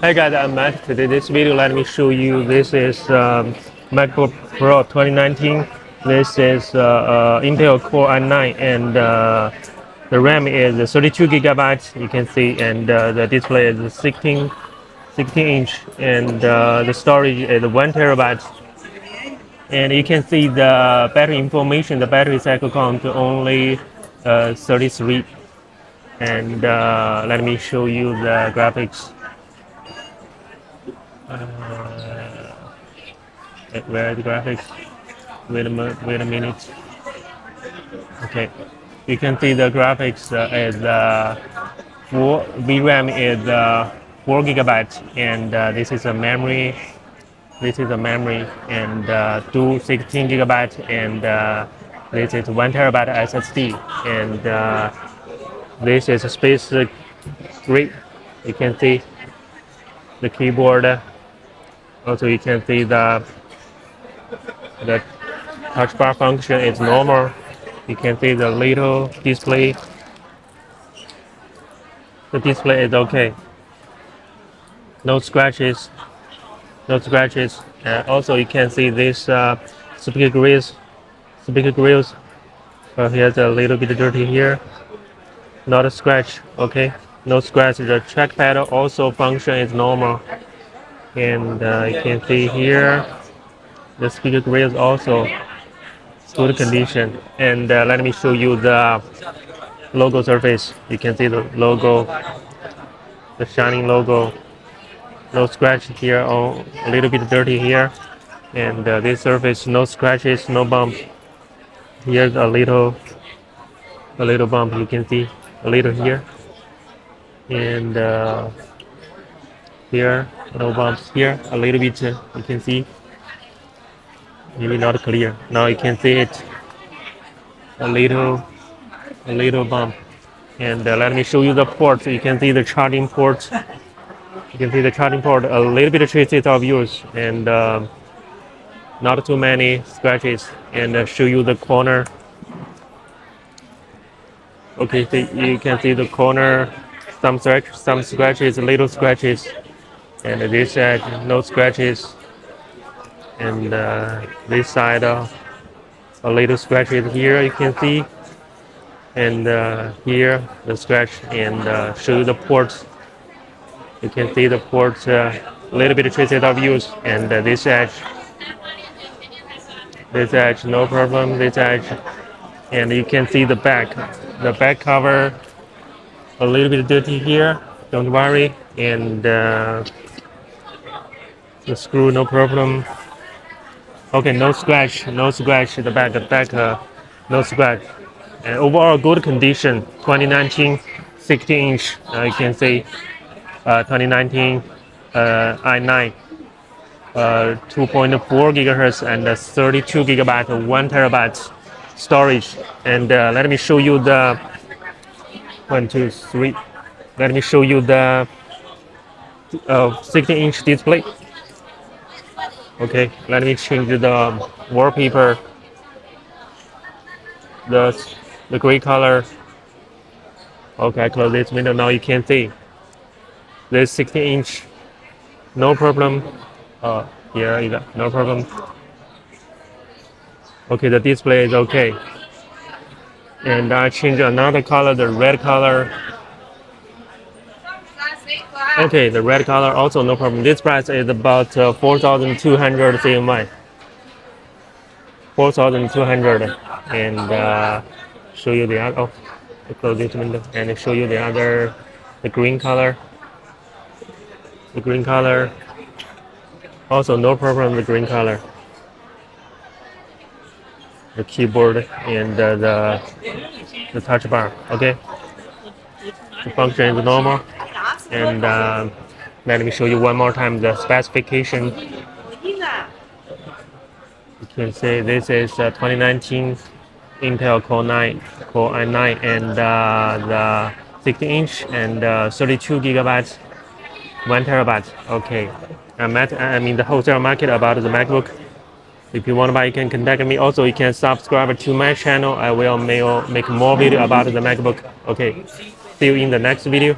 Hi guys, I'm Matt. Today this video let me show you this is MacBook Pro 2019. This is Intel Core i9 and the RAM is 32 gigabytes. You can see, and the display is 16 inch, and the storage is 1 terabyte. And you can see the battery information. The battery cycle count only 33. And let me show you the graphics. Where are the graphics? Wait a minute. Okay, you can see the graphics is four VRAM is 4 gigabytes, and this is a memory. This is a memory, and two 16 gigabytes, and this is 1 terabyte SSD, and this is a space grid. You can see the keyboard. Also, you can see the touch bar function is normal. You can see the little display. The display is okay. No scratches. No scratches. Also, you can see this speaker grills. Speaker grills. Here's a little bit dirty here. Not a scratch. Okay. No scratch. The trackpad also function is normal. And you can see here the speaker grills also good condition. And let me show you the logo surface. You can see the logo, the shining logo. No scratch here, or a little bit dirty here. And this surface, no scratches, no bump. Here's a little bump. You can see a little here, and here no bumps. Here a little bit. You can see, maybe not clear. Now you can see it. A little bump. And let me show you the ports. You can see the charging port. You can see the charging port. A little bit of traces of use, and not too many scratches. And show you the corner. Okay, so you can see the corner. Some scratches, little scratches, and this side no scratches. And this side a little scratches here. You can see. And here the scratch, and show you the ports. You can see the ports, a little bit of traces of use, and this edge no problem, this edge. And you can see the back cover a little bit dirty here, don't worry. And the screw no problem. Okay, no scratch, the back no scratch. And overall good condition. 2019 16 inch, you can see 2019 i9 2.4 gigahertz and 32 gigabyte 1 terabyte storage. And let me show you the 1 2 3 let me show you the 16 inch display. Okay, let me change the wallpaper, the gray color. Okay, I close this window. Now you can see this 16 inch, no problem. Here is no problem. Okay, the display is okay. And I change another color, the red color. Okay, the red color also no problem. This price is about 4,200 CNY. 4,200. And show you the other. Oh, I close this window and show you the other, the green color. The green color. Also no problem. The green color. The keyboard and the touch bar. Okay. The function is normal. And let me show you one more time the specification. You can see this is 2019 Intel Core i9, and the 16 inch and 32 gigabytes, 1 terabyte. Okay, I'm in the wholesale market about the MacBook. If you want to buy, you can contact me. Also, you can subscribe to my channel. I will make more video about the MacBook. Okay, see you in the next video.